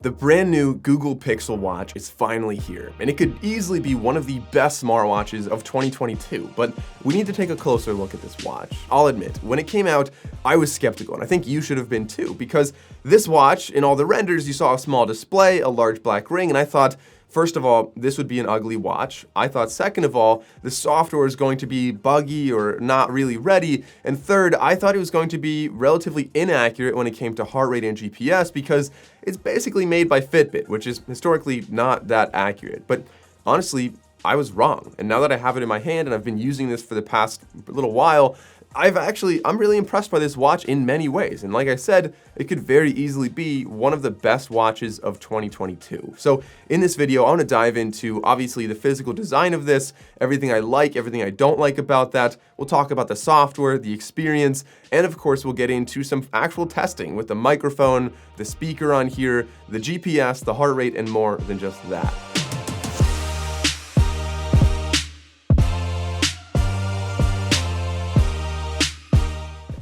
The brand new Google Pixel Watch is finally here, and it could easily be one of the best smartwatches of 2022, but we need to take a closer look at this watch. I'll admit, when it came out, I was skeptical, and I think you should have been too, because this watch, in all the renders, you saw a small display, a large black ring, and I thought, first of all, this would be an ugly watch. I thought, second of all, the software is going to be buggy or not really ready. And third, I thought it was going to be relatively inaccurate when it came to heart rate and GPS because it's basically made by Fitbit, which is historically not that accurate. But honestly, I was wrong. And now that I have it in my hand and I've been using this for the past little while, I'm really impressed by this watch in many ways. And like I said, it could very easily be one of the best watches of 2022. So in this video, I want to dive into obviously the physical design of this, everything I like, everything I don't like about that. We'll talk about the software, the experience, and of course we'll get into some actual testing with the microphone, the speaker on here, the GPS, the heart rate, and more than just that.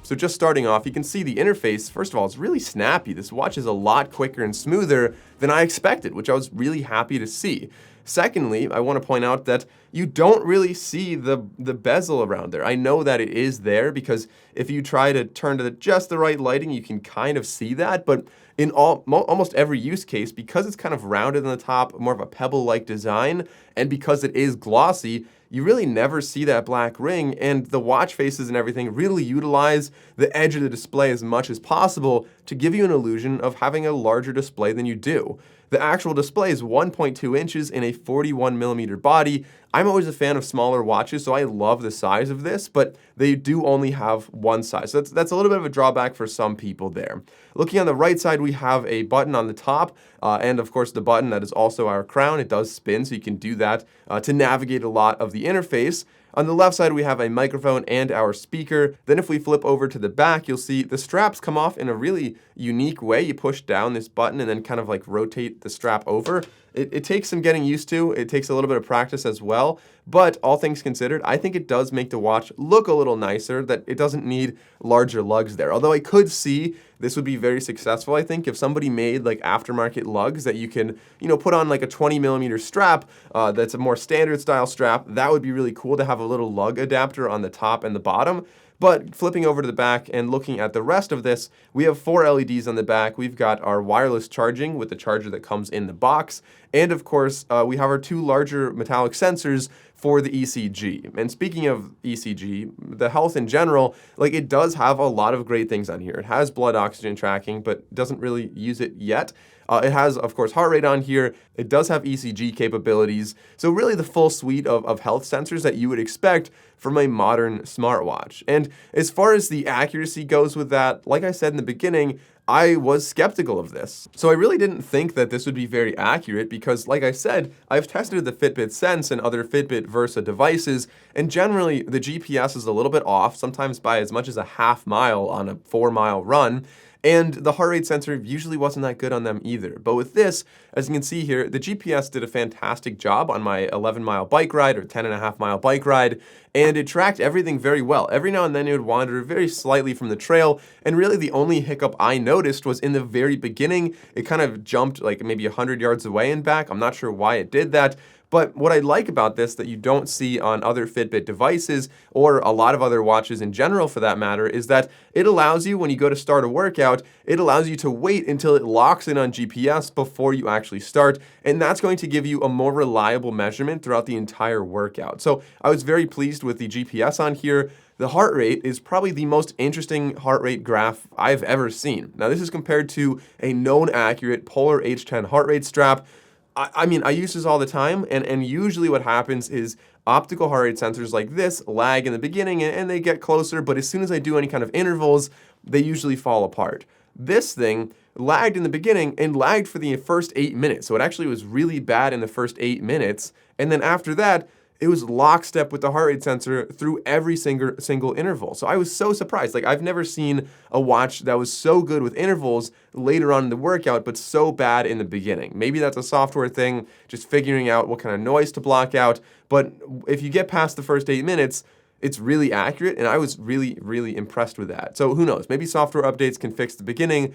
So just starting off, you can see the interface, first of all, it's really snappy. This watch is a lot quicker and smoother than I expected, which I was really happy to see. Secondly, I want to point out that you don't really see the bezel around there. I know that it is there because if you try to turn to just the right lighting, you can kind of see that, but in almost every use case, because it's kind of rounded on the top, more of a pebble-like design, and because it is glossy, you really never see that black ring, and the watch faces and everything really utilize the edge of the display as much as possible to give you an illusion of having a larger display than you do. The actual display is 1.2 inches in a 41mm body. I'm always a fan of smaller watches, so I love the size of this, but they do only have one size. So that's a little bit of a drawback for some people there. Looking on the right side, we have a button on the top, and of course the button that is also our crown. It does spin, so you can do that to navigate a lot of the interface. On the left side, we have a microphone and our speaker. Then if we flip over to the back, you'll see the straps come off in a really unique way. You push down this button and then kind of like rotate the strap over. It takes some getting used to. It takes a little bit of practice as well. But all things considered, I think it does make the watch look a little nicer, that it doesn't need larger lugs there. Although I could see this would be very successful, I think, if somebody made like aftermarket lugs that you can, put on like a 20mm strap that's a more standard style strap. That would be really cool to have a little lug adapter on the top and the bottom. But flipping over to the back and looking at the rest of this, we have 4 LEDs on the back. We've got our wireless charging with the charger that comes in the box. And of course, we have our 2 larger metallic sensors for the ECG. And speaking of ECG, the health in general, it does have a lot of great things on here. It has blood oxygen tracking, but doesn't really use it yet. It has, of course, heart rate on here. It does have ECG capabilities. So really the full suite of health sensors that you would expect from a modern smartwatch. And as far as the accuracy goes with that, like I said in the beginning, I was skeptical of this. So I really didn't think that this would be very accurate because, like I said, I've tested the Fitbit Sense and other Fitbit Versa devices, and generally the GPS is a little bit off, sometimes by as much as a half mile on a 4-mile run. And the heart rate sensor usually wasn't that good on them either. But with this, as you can see here, the GPS did a fantastic job on my 11-mile bike ride or 10.5-mile bike ride, and it tracked everything very well. Every now and then it would wander very slightly from the trail, and really the only hiccup I noticed was in the very beginning. It kind of jumped like maybe 100 yards away and back. I'm not sure why it did that. But what I like about this that you don't see on other Fitbit devices or a lot of other watches in general for that matter is that it allows you, when you go to start a workout, it allows you to wait until it locks in on GPS before you actually start, and that's going to give you a more reliable measurement throughout the entire workout. So I was very pleased with the GPS on here. The heart rate is probably the most interesting heart rate graph I've ever seen. Now this is compared to a known accurate Polar H10 heart rate strap. I mean, I use this all the time, and usually what happens is optical heart rate sensors like this lag in the beginning and they get closer, but as soon as I do any kind of intervals, they usually fall apart. This thing lagged in the beginning and lagged for the first 8 minutes, so it actually was really bad in the first 8 minutes, and then after that, it was lockstep with the heart rate sensor through every single interval. So I was so surprised. I've never seen a watch that was so good with intervals later on in the workout, but so bad in the beginning. Maybe that's a software thing, just figuring out what kind of noise to block out. But if you get past the first 8 minutes, it's really accurate, and I was really, really impressed with that. So who knows? Maybe software updates can fix the beginning.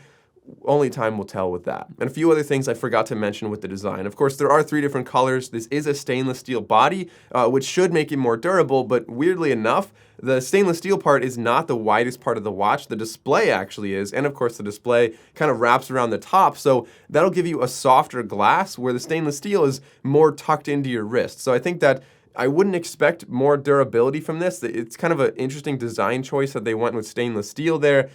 only time will tell with that. And a few other things I forgot to mention with the design. Of course, there are 3 different colors. This is a stainless steel body, which should make it more durable, but weirdly enough, the stainless steel part is not the widest part of the watch. The display actually is, and of course the display kind of wraps around the top, so that'll give you a softer glass where the stainless steel is more tucked into your wrist. So I think that I wouldn't expect more durability from this. It's kind of an interesting design choice that they went with stainless steel there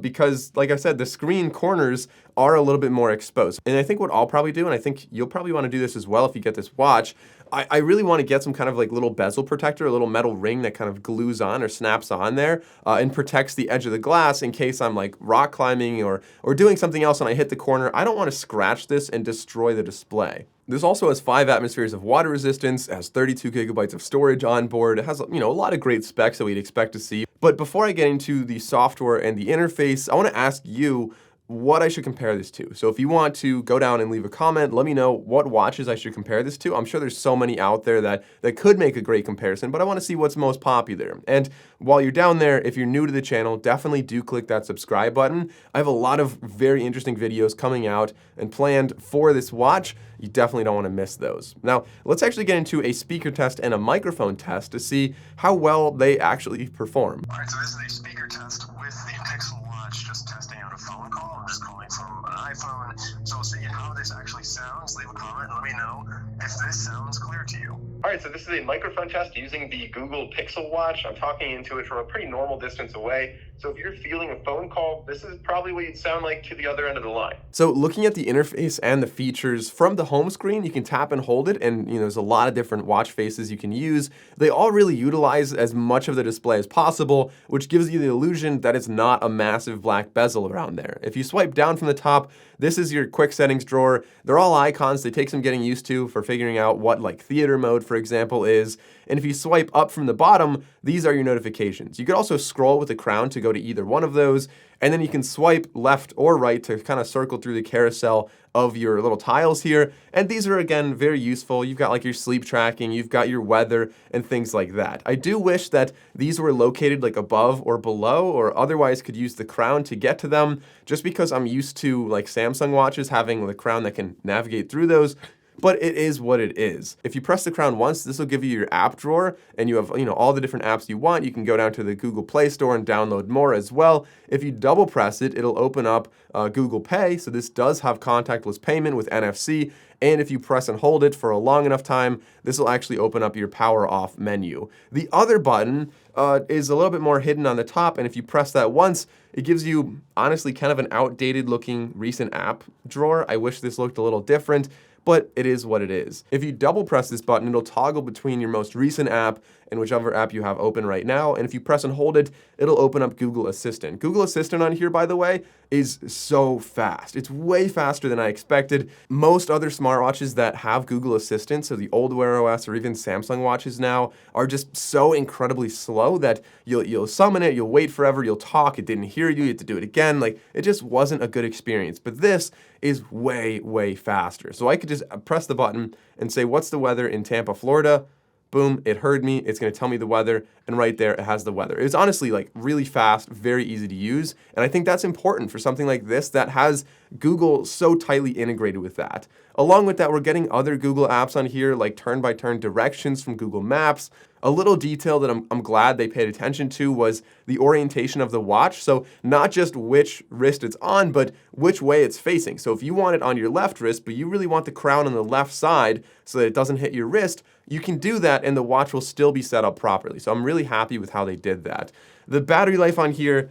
because, like I said, the screen corners are a little bit more exposed. And I think what I'll probably do, and I think you'll probably want to do this as well if you get this watch, I really want to get some kind of like little bezel protector, a little metal ring that kind of glues on or snaps on there and protects the edge of the glass in case I'm like rock climbing or doing something else and I hit the corner. I don't want to scratch this and destroy the display. This also has 5 atmospheres of water resistance, it has 32 gigabytes of storage on board. It has, a lot of great specs that we'd expect to see. But before I get into the software and the interface, I want to ask you what I should compare this to. So if you want to go down and leave a comment, let me know what watches I should compare this to. I'm sure there's so many out there that could make a great comparison, but I want to see what's most popular. And while you're down there, if you're new to the channel, definitely do click that subscribe button. I have a lot of very interesting videos coming out and planned for this watch. You definitely don't want to miss those. Now, let's actually get into a speaker test and a microphone test to see how well they actually perform. All right, so this is a speaker test with the Pixel Watch, just testing out a phone call. I'm just calling from an iPhone. So we'll see how this actually sounds. Leave a comment, let me know if this sounds clear to you. All right, so this is a microphone test using the Google Pixel Watch. I'm talking into it from a pretty normal distance away. So if you're fielding a phone call, this is probably what you'd sound like to the other end of the line. So looking at the interface and the features from the home screen, you can tap and hold it, and there's a lot of different watch faces you can use. They all really utilize as much of the display as possible, which gives you the illusion that it's not a massive black bezel around there. If you swipe down from the top, this is your quick settings drawer. They're all icons. They take some getting used to for figuring out what like theater mode, for example, is. And if you swipe up from the bottom, these are your notifications. You could also scroll with the crown to go to either one of those, and then you can swipe left or right to kind of circle through the carousel of your little tiles here. And these are, again, very useful. You've got like your sleep tracking, you've got your weather and things like that. I do wish that these were located like above or below, or otherwise could use the crown to get to them, just because I'm used to like Samsung watches having the crown that can navigate through those. But it is what it is. If you press the crown once, this will give you your app drawer, and you have all the different apps you want. You can go down to the Google Play Store and download more as well. If you double press it, it'll open up Google Pay. So this does have contactless payment with NFC. And if you press and hold it for a long enough time, this will actually open up your power off menu. The other button is a little bit more hidden on the top, and if you press that once, it gives you honestly kind of an outdated looking recent app drawer. I wish this looked a little different, but it is what it is. If you double press this button, it'll toggle between your most recent app and whichever app you have open right now. And if you press and hold it, it'll open up Google Assistant. Google Assistant on here, by the way, is so fast. It's way faster than I expected. Most other smartwatches that have Google Assistant, so the old Wear OS or even Samsung watches now, are just so incredibly slow that you'll summon it, you'll wait forever, you'll talk, it didn't hear you, you have to do it again. Like, it just wasn't a good experience. But this is way, way faster. So I could just press the button and say, what's the weather in Tampa, Florida? Boom, it heard me, it's gonna tell me the weather, and right there it has the weather. It's honestly like really fast, very easy to use, and I think that's important for something like this that has Google so tightly integrated with that. Along with that, we're getting other Google apps on here, like turn-by-turn directions from Google Maps. A little detail that I'm glad they paid attention to was the orientation of the watch. So not just which wrist it's on, but which way it's facing. So if you want it on your left wrist, but you really want the crown on the left side so that it doesn't hit your wrist, you can do that and the watch will still be set up properly. So I'm really happy with how they did that. The battery life on here,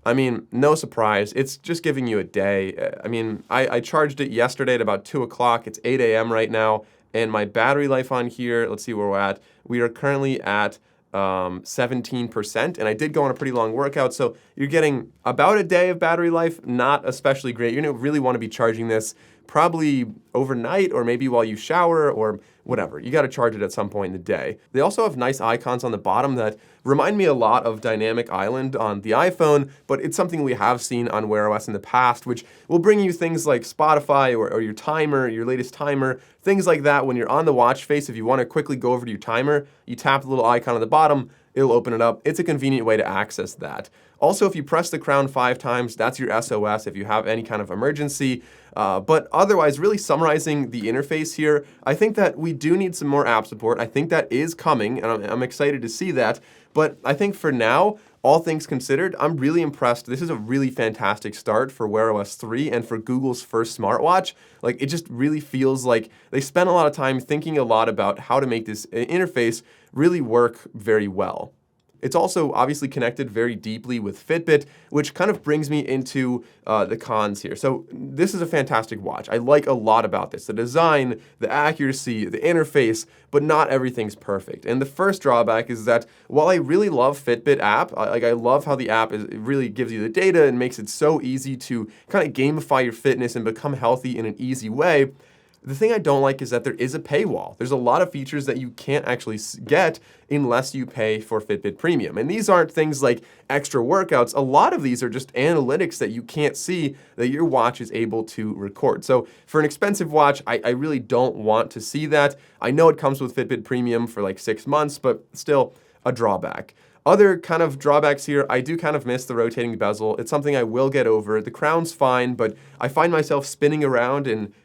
I mean, no surprise. It's just giving you a day. I mean, I charged it yesterday at about 2 o'clock. It's 8 a.m. right now. And my battery life on here, let's see where we're at. We are currently at 17%, and I did go on a pretty long workout, so you're getting about a day of battery life, not especially great. You're gonna really wanna be charging this probably overnight or maybe while you shower or whatever. You gotta charge it at some point in the day. They also have nice icons on the bottom that remind me a lot of Dynamic Island on the iPhone, but it's something we have seen on Wear OS in the past, which will bring you things like Spotify or your timer, your latest timer, things like that. When you're on the watch face, if you wanna quickly go over to your timer, you tap the little icon on the bottom, it'll open it up. It's a convenient way to access that. Also, if you press the crown 5 times, that's your SOS if you have any kind of emergency. But otherwise, really summarizing the interface here, I think that we do need some more app support. I think that is coming, and I'm excited to see that. But I think for now, all things considered, I'm really impressed. This is a really fantastic start for Wear OS 3 and for Google's first smartwatch. Like, it just really feels like they spent a lot of time thinking a lot about how to make this interface really work very well. It's also obviously connected very deeply with Fitbit, which kind of brings me into the cons here. So this is a fantastic watch. I like a lot about this. The design, the accuracy, the interface, but not everything's perfect. And the first drawback is that while I really love Fitbit app, I love how the app it really gives you the data and makes it so easy to kind of gamify your fitness and become healthy in an easy way. The thing I don't like is that there is a paywall. There's a lot of features that you can't actually get unless you pay for Fitbit Premium. And these aren't things like extra workouts. A lot of these are just analytics that you can't see that your watch is able to record. So for an expensive watch, I really don't want to see that. I know it comes with Fitbit Premium for like 6 months, but still a drawback. Other kind of drawbacks here, I do kind of miss the rotating bezel. It's something I will get over. The crown's fine, but I find myself spinning around and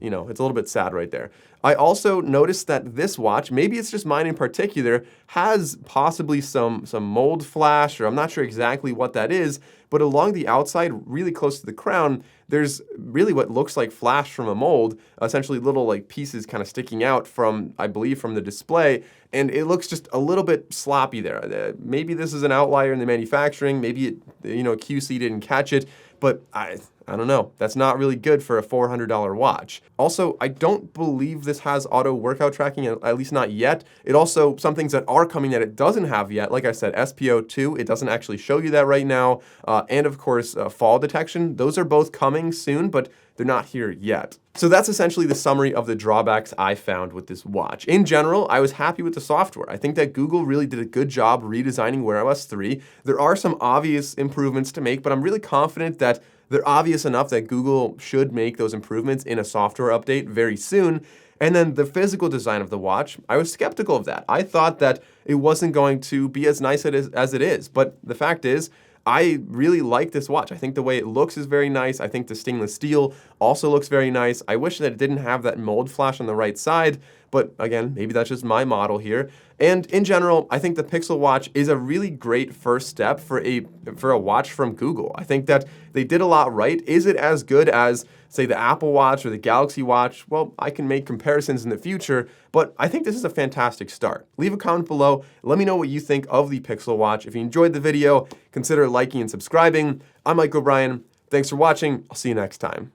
you know, it's a little bit sad right there. I also noticed that this watch, maybe it's just mine in particular, has possibly some mold flash, or I'm not sure exactly what that is, but along the outside, really close to the crown, there's really what looks like flash from a mold, essentially little like pieces kind of sticking out from, I believe, from the display, and it looks just a little bit sloppy there. Maybe this is an outlier in the manufacturing, maybe it, you know, QC didn't catch it, but I don't know. That's not really good for a $400 watch. Also, I don't believe this has auto workout tracking, at least not yet. It also, some things that are coming that it doesn't have yet, like I said, SPO2, it doesn't actually show you that right now. And of course, fall detection. Those are both coming soon, but they're not here yet. So that's essentially the summary of the drawbacks I found with this watch. In general, I was happy with the software. I think that Google really did a good job redesigning Wear OS 3. There are some obvious improvements to make, but I'm really confident that they're obvious enough that Google should make those improvements in a software update very soon. And then the physical design of the watch, I was skeptical of that. I thought that it wasn't going to be as nice as it is. But the fact is, I really like this watch. I think the way it looks is very nice. I think the stainless steel also looks very nice. I wish that it didn't have that mold flash on the right side, but again, maybe that's just my model here. And in general, I think the Pixel Watch is a really great first step for a watch from Google. I think that they did a lot right. Is it as good as, say, the Apple Watch or the Galaxy Watch? Well, I can make comparisons in the future, but I think this is a fantastic start. Leave a comment below. Let me know what you think of the Pixel Watch. If you enjoyed the video, consider liking and subscribing. I'm Mike O'Brien. Thanks for watching. I'll see you next time.